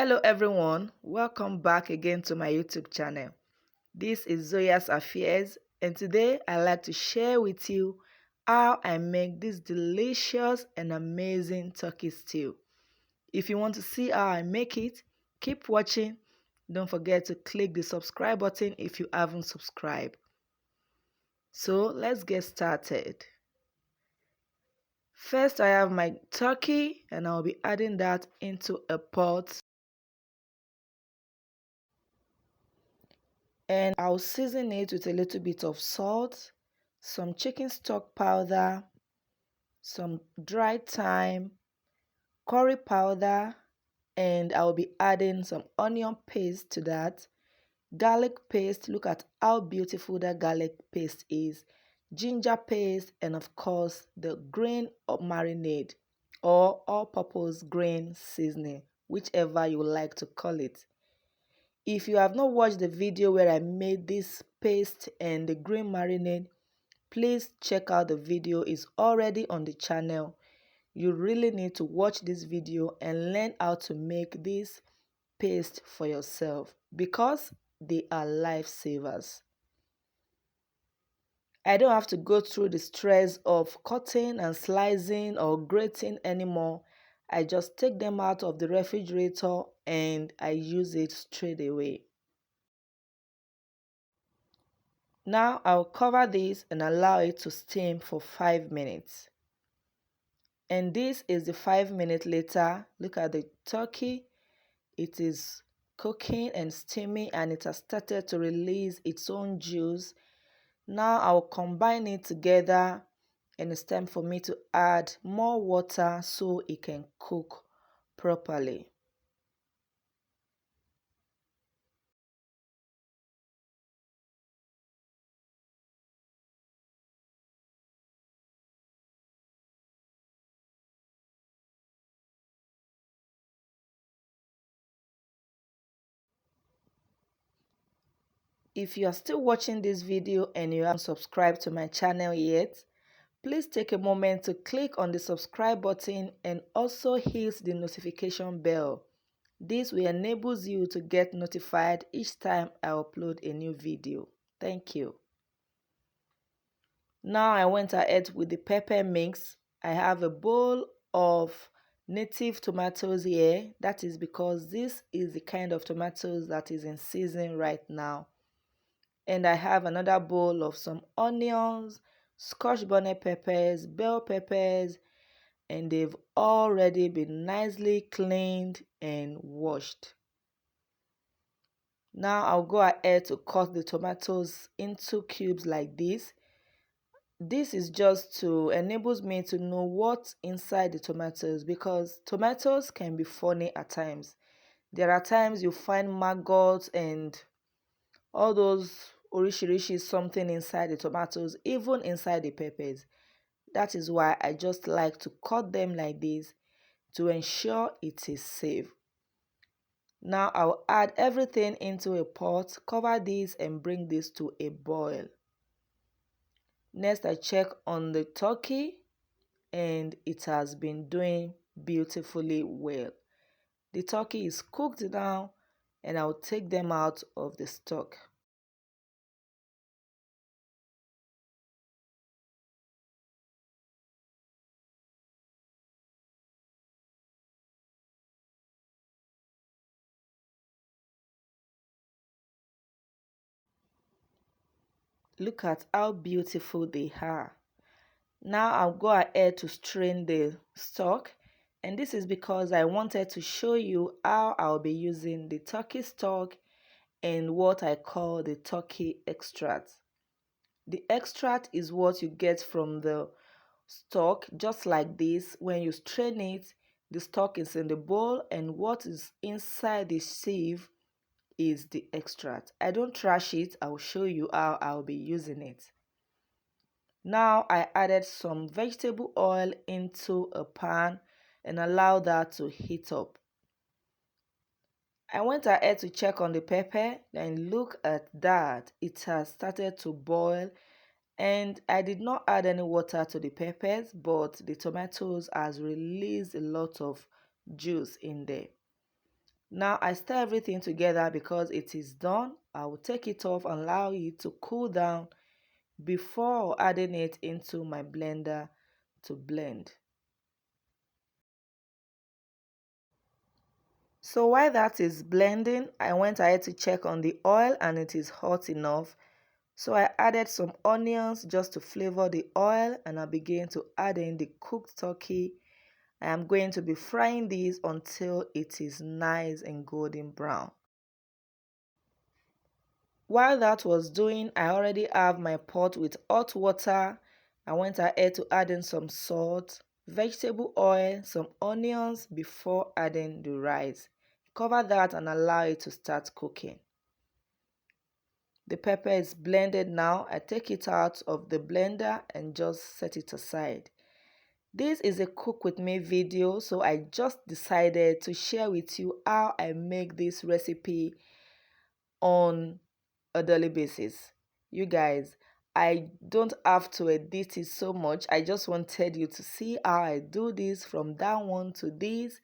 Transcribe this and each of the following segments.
Hello everyone, welcome back again to my YouTube channel. This is Zoya's Affairs, and today I'd like to share with you how I make this delicious and amazing turkey stew. If you want to see how I make it, keep watching. Don't forget to click the subscribe button if you haven't subscribed. So let's get started. First, I have my turkey and I'll be adding that into a pot. And I'll season it with a little bit of salt, some chicken stock powder, some dried thyme, curry powder, and I'll be adding some onion paste to that, garlic paste. Look at how beautiful that garlic paste is, ginger paste, and of course the green marinade or all-purpose green seasoning, whichever you like to call it. If you have not watched the video where I made this paste and the green marinade, please check out the video. It's already on the channel. You really need to watch this video and learn how to make this paste for yourself because they are lifesavers. I don't have to go through the stress of cutting and slicing or grating anymore. I just take them out of the refrigerator and I use it straight away. Now I'll cover this and allow it to steam for 5 minutes. And this is the 5 minutes later. Look at the turkey. It is cooking and steaming and it has started to release its own juice. Now I'll combine it together and it's time for me to add more water so it can cook properly. If you are still watching this video and you haven't subscribed to my channel yet, please take a moment to click on the subscribe button and also hit the notification bell. This will enable you to get notified each time I upload a new video. Thank you. Now I went ahead with the pepper mix. I have a bowl of native tomatoes here. That is because this is the kind of tomatoes that is in season right now. And I have another bowl of some onions, scotch bonnet peppers, bell peppers, and they've already been nicely cleaned and washed. Now I'll go ahead to cut the tomatoes into cubes like this. This is just to enable me to know what's inside the tomatoes because tomatoes can be funny at times. There are times you find maggots and all those orishirishi something inside the tomatoes, even inside the peppers. That is why I just like to cut them like this to ensure it is safe. Now I'll add everything into a pot, cover this and bring this to a boil. Next I check on the turkey and it has been doing beautifully well. The turkey is cooked now and I'll take them out of the stock. Look at how beautiful they are. Now I'll go ahead to strain the stock, and this is because I wanted to show you how I'll be using the turkey stock and what I call the turkey extract. The extract is what you get from the stock, just like this. When you strain it, the stock is in the bowl and what is inside the sieve is the extract. I don't trash it. I'll show you how I'll be using it. Now I added some vegetable oil into a pan and allow that to heat up. I went ahead to check on the pepper and look at that. It has started to boil and I did not add any water to the peppers, but the tomatoes has released a lot of juice in there. Now I stir everything together because it is done. I will take it off and allow it to cool down before adding it into my blender to blend. So while that is blending, I went ahead to check on the oil and it is hot enough. So I added some onions just to flavor the oil, and I began to add in the cooked turkey. I am going to be frying these until it is nice and golden brown. While that was doing, I already have my pot with hot water. I went ahead to add in some salt, vegetable oil, some onions before adding the rice. Cover that and allow it to start cooking. The pepper is blended now. I take it out of the blender and just set it aside. This is a cook with me video, so I just decided to share with you how I make this recipe on a daily basis. You guys, I don't have to edit it so much. I just wanted you to see how I do this from that one to this.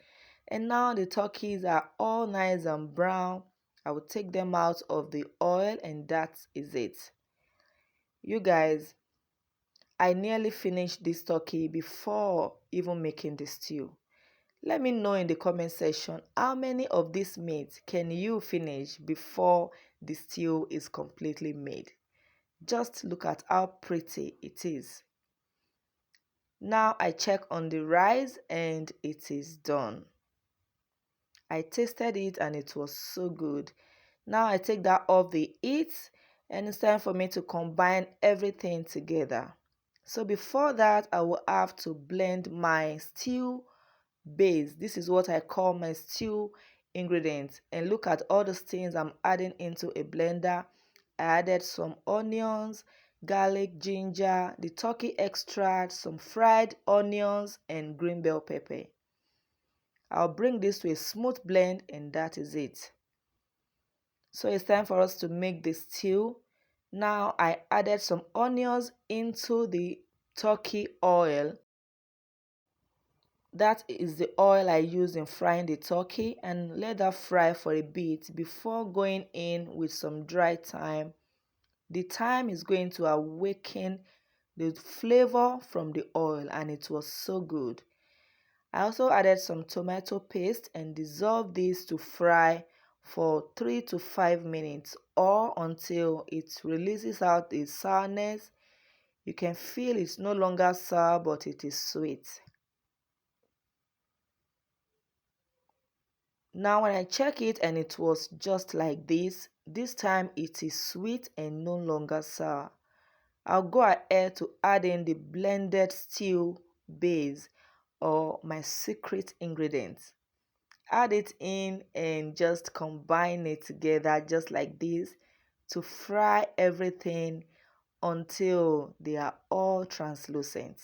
And now the turkeys are all nice and brown. I will take them out of the oil and that is it. You guys, I nearly finished this turkey before even making the stew. Let me know in the comment section how many of these meat can you finish before the stew is completely made. Just look at how pretty it is. Now I check on the rice and it is done. I tasted it and it was so good. Now I take that off the heat and it's time for me to combine everything together. So before that, I will have to blend my stew base. This is what I call my stew ingredients. And look at all the things I'm adding into a blender. I added some onions, garlic, ginger, the turkey extract, some fried onions, and green bell pepper. I'll bring this to a smooth blend and that is it. So it's time for us to make the stew. Now I added some onions into the turkey oil. That is the oil I use in frying the turkey, and let that fry for a bit before going in with some dry thyme. The thyme is going to awaken the flavor from the oil and it was so good. I also added some tomato paste and dissolved this to fry for 3 to 5 minutes or until it releases out the sourness. You can feel it's no longer sour but it is sweet. Now when I check it and it was just like this time it is sweet and no longer sour. I'll go ahead to add in the blended stew base or my secret ingredients. Add it in and just combine it together just like this to fry everything until they are all translucent.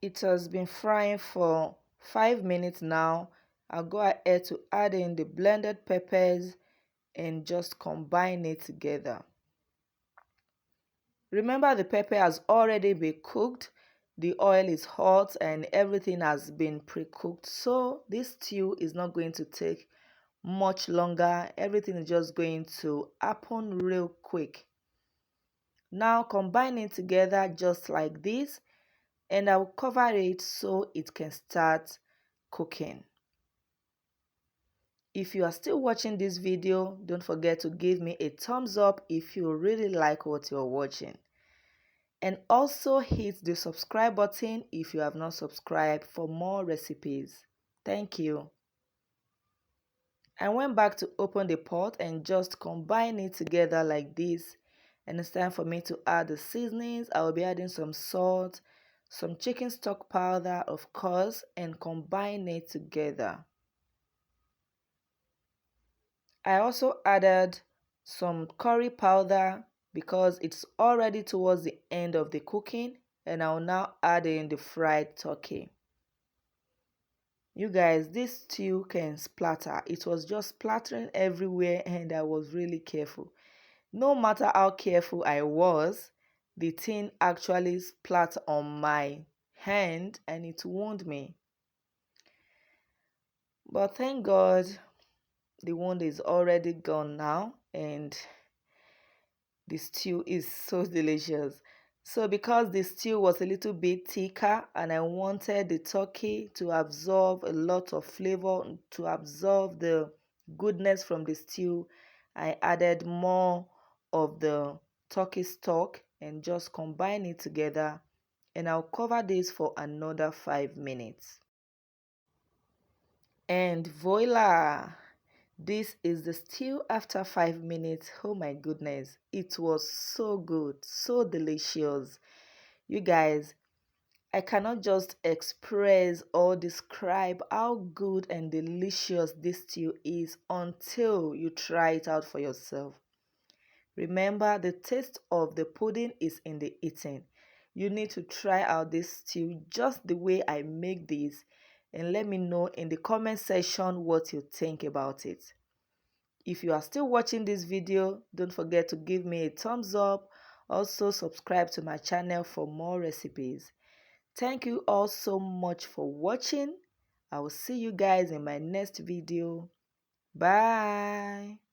It has been frying for 5 minutes now. I'll go ahead to add in the blended peppers and just combine it together. Remember, the pepper has already been cooked, the oil is hot and everything has been pre-cooked, so this stew is not going to take much longer. Everything is just going to happen real quick. Now combine it together just like this and I will cover it so it can start cooking. If you are still watching this video, don't forget to give me a thumbs up if you really like what you're watching. And also hit the subscribe button if you have not subscribed for more recipes. Thank you. I went back to open the pot and just combine it together like this. And it's time for me to add the seasonings. I will be adding some salt, some chicken stock powder of course, and combine it together. I also added some curry powder because it's already towards the end of the cooking, and I'll now add in the fried turkey. You guys, this stew can splatter. It was just splattering everywhere and I was really careful. No matter how careful I was, the thing actually splat on my hand and it wounded me. But thank God the wound is already gone now and the stew is so delicious. So because the stew was a little bit thicker and I wanted the turkey to absorb a lot of flavor, to absorb the goodness from the stew, I added more of the turkey stock and just combine it together, and I'll cover this for another 5 minutes. And voila! This is the stew after 5 minutes. Oh my goodness, it was so good, so delicious. You guys, I cannot just express or describe how good and delicious this stew is until you try it out for yourself. Remember, the taste of the pudding is in the eating. You need to try out this stew just the way I make this and let me know in the comment section what you think about it. If you are still watching this video, don't forget to give me a thumbs up. Also subscribe to my channel for more recipes. Thank you all so much for watching. I will see you guys in my next video. Bye.